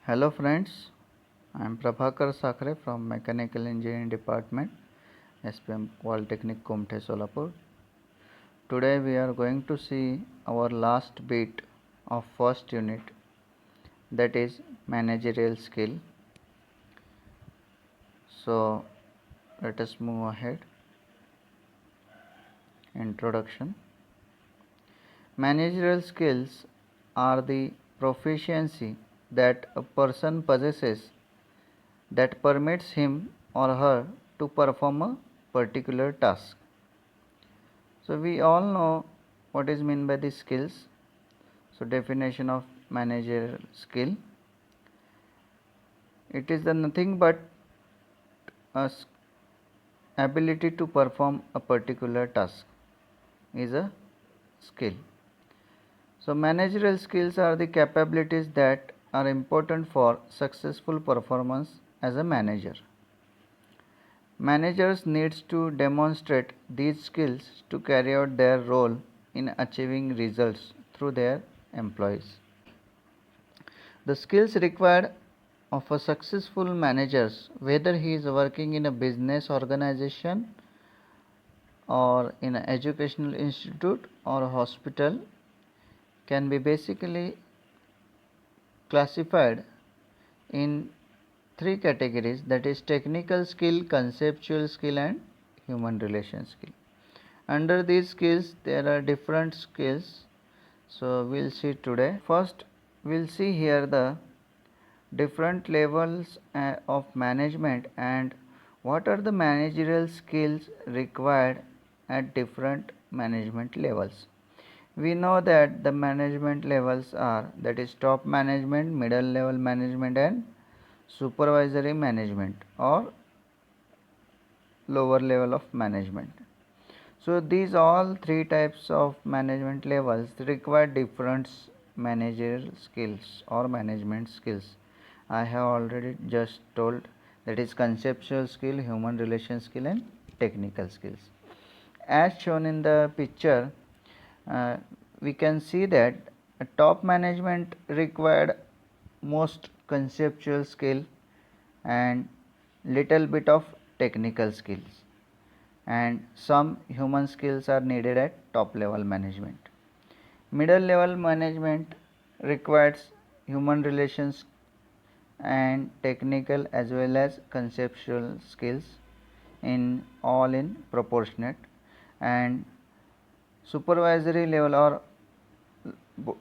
Hello friends, I am Prabhakar Sakre from Mechanical Engineering Department, SPM Polytechnic Kumte Solapur. Today we are going to see our last bit of first unit, that is managerial skill. So let us move ahead. Introduction. Managerial skills are the proficiency that a person possesses that permits him or her to perform a particular task. So we all know what is meant by these skills. So definition of managerial skill. It is the nothing but a ability to perform a particular task is a skill. So managerial skills are the capabilities that are important for successful performance as a manager. Managers needs to demonstrate these skills to carry out their role in achieving results through their employees. The skills required of a successful manager, whether he is working in a business organization or in an educational institute or a hospital, can be basically classified in three categories, that is technical skill, conceptual skill and human relation skill. Under these skills there are different skills, so we'll see today. First we'll see here the different levels of management and what are the managerial skills required at different management levels. We know that the management levels are, that is top management, middle level management and supervisory management or lower level of management. So these all three types of management levels require different managerial skills or management skills. I have already just told, that is conceptual skill, human relation skill and technical skills. As shown in the picture, we can see that top management required most conceptual skill and little bit of technical skills, and some human skills are needed at top level management. Middle level management requires human relations and technical as well as conceptual skills in all in proportionate, and supervisory level or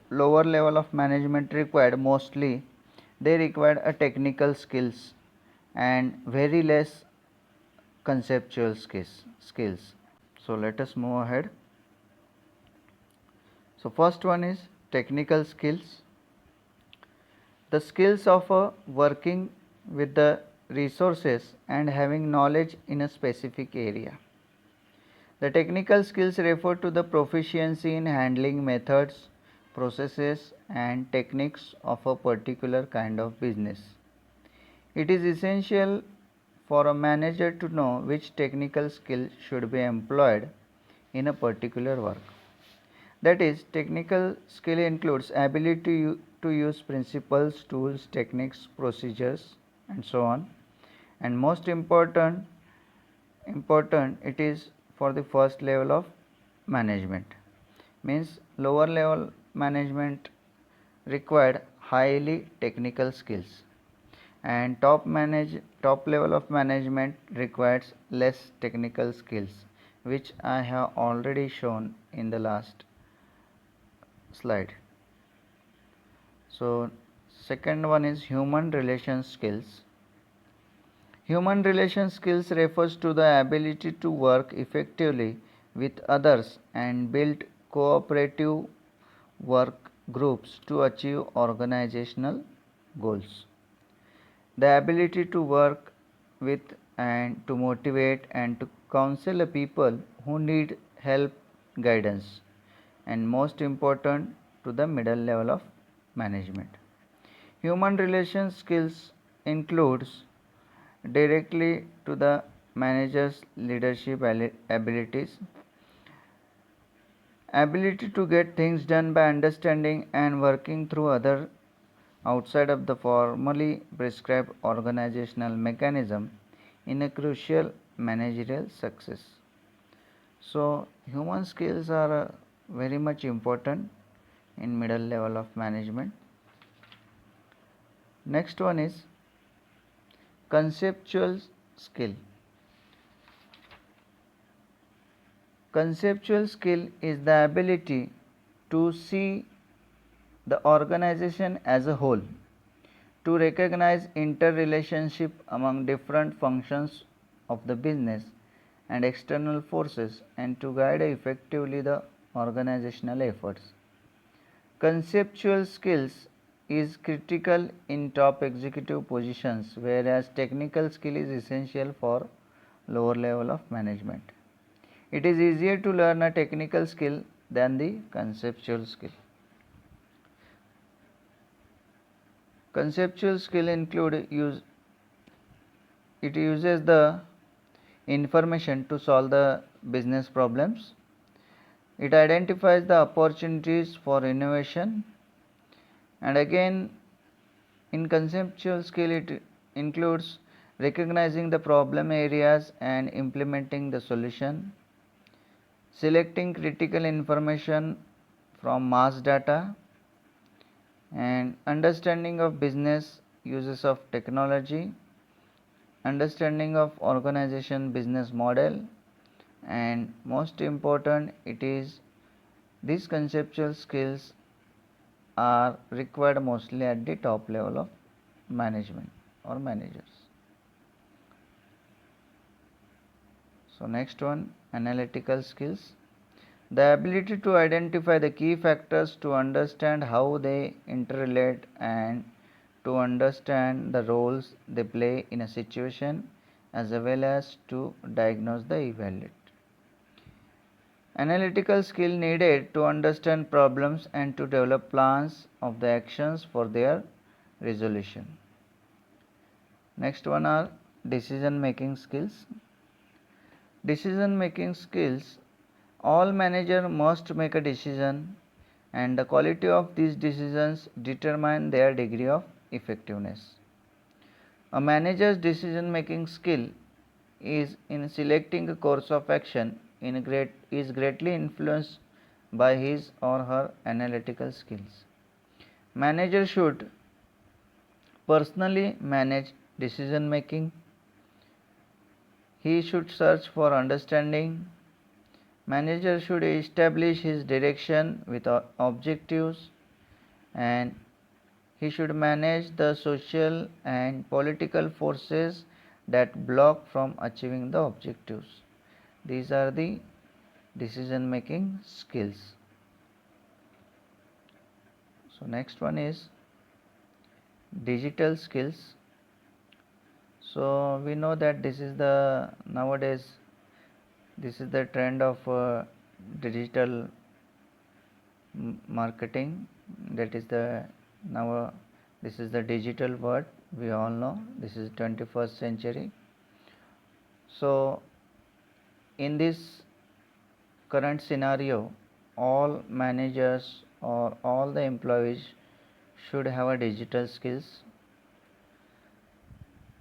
lower level of management required mostly they required a technical skills and very less conceptual skills. So let us move ahead. So first one is technical skills. The skills of working with the resources and having knowledge in a specific area. The technical skills refer to the proficiency in handling methods, processes and techniques of a particular kind of business. It is essential for a manager to know which technical skill should be employed in a particular work. That is, technical skill includes ability to use principles, tools, techniques, procedures and so on. And most important it is for the first level of management, means lower level management required highly technical skills, and top level of management requires less technical skills, which I have already shown in the last slide. So second one is human relation skills. Human relation skills refers to the ability to work effectively with others and build cooperative work groups to achieve organizational goals. The ability to work with and to motivate and to counsel people who need help, guidance, and most important to the middle level of management. Human relations skills includes directly to the manager's leadership abilities, ability to get things done by understanding and working through other outside of the formally prescribed organizational mechanism in a crucial managerial success. So, human skills are very much important in middle level of management. Next one is conceptual skill. Conceptual skill is the ability to see the organization as a whole, to recognize interrelationship among different functions of the business and external forces, and to guide effectively the organizational efforts. Conceptual skills is critical in top executive positions, whereas technical skill is essential for lower level of management. It is easier to learn a technical skill than the conceptual skill. Conceptual skill it uses the information to solve the business problems. It identifies the opportunities for innovation, and again in conceptual skill it includes recognizing the problem areas and implementing the solution, selecting critical information from mass data, and understanding of business uses of technology, understanding of organization business model, and most important it is these conceptual skills are required mostly at the top level of management or managers. So, next one, analytical skills. The ability to identify the key factors, to understand how they interrelate, and to understand the roles they play in a situation, as well as to diagnose the evaluate. Analytical skill needed to understand problems and to develop plans of the actions for their resolution. Next one are decision making skills. Decision making skills, all manager must make a decision, and the quality of these decisions determine their degree of effectiveness. A manager's decision making skill is in selecting a course of action is greatly influenced by his or her analytical skills. Manager should personally manage decision making. He should search for understanding. Manager should establish his direction with objectives, and he should manage the social and political forces that block from achieving the objectives. These are the decision making skills. So, next one is digital skills. So, we know that this is the nowadays this is the trend of digital marketing, that is the now this is the digital world, we all know this is 21st century. So, in this current scenario, all managers or all the employees should have a digital skills.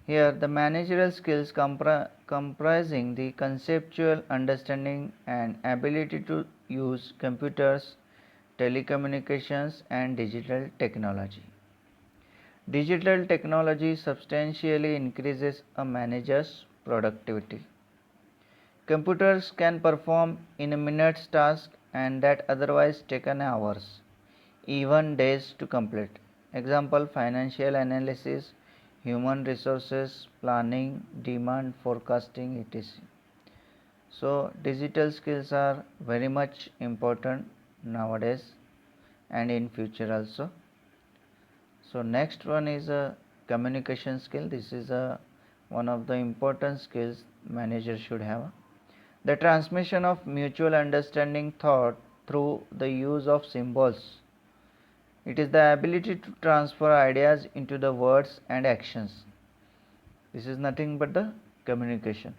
Here the managerial skills comprising the conceptual understanding and ability to use computers, telecommunications, and digital technology. Digital technology substantially increases a manager's productivity. Computers can perform in a minute's task and that otherwise taken hours, even days to complete. Example, financial analysis, human resources planning, demand forecasting, etc. So, digital skills are very much important nowadays and in future also. So, next one is a communication skill. This is one of the important skills manager should have. The transmission of mutual understanding thought through the use of symbols. It is the ability to transfer ideas into the words and actions. This is nothing but the communication.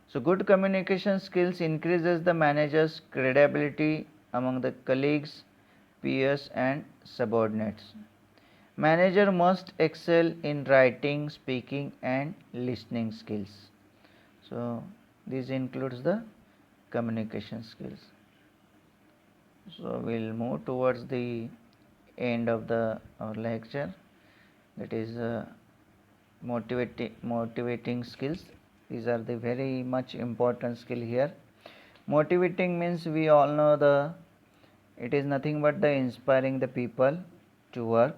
So, good communication skills increases the manager's credibility among the colleagues, peers, and subordinates. Manager must excel in writing, speaking and listening skills. So this includes the communication skills. So we'll move towards the end of the our lecture, that is motivating skills. These are the very much important skill here. Motivating means we all know it is nothing but the inspiring the people to work,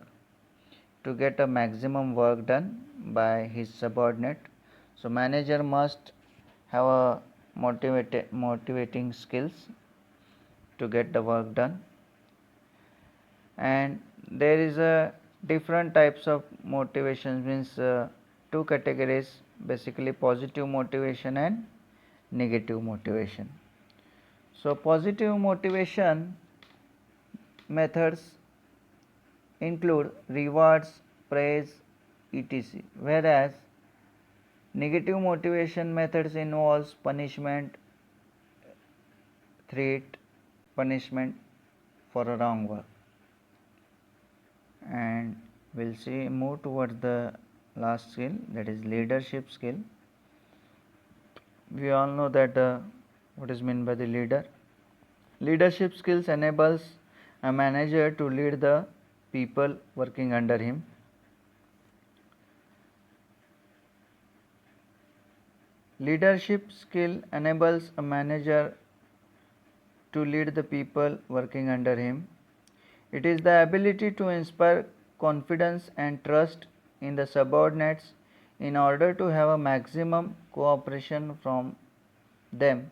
to get a maximum work done by his subordinate. So manager must have a motivating skills to get the work done. And there is a different types of motivation, means two categories, basically positive motivation and negative motivation. So positive motivation methods include rewards, praise, etc., whereas negative motivation methods involves punishment, threat, punishment for a wrong work. And we'll see move towards the last skill, that is leadership skill. We all know that what is meant by the leader. Leadership skills enables a manager to lead the people working under him. Leadership skill enables a manager to lead the people working under him. It is the ability to inspire confidence and trust in the subordinates in order to have a maximum cooperation from them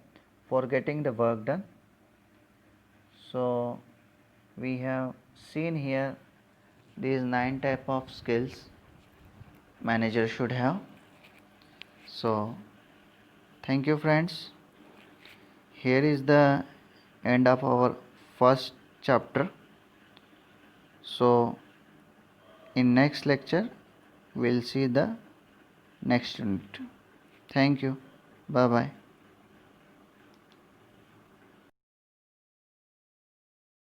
for getting the work done. So we have seen here these 9 type of skills manager should have. So thank you friends. Here is the end of our first chapter. So in next lecture we'll see the next unit. Thank you. Bye bye.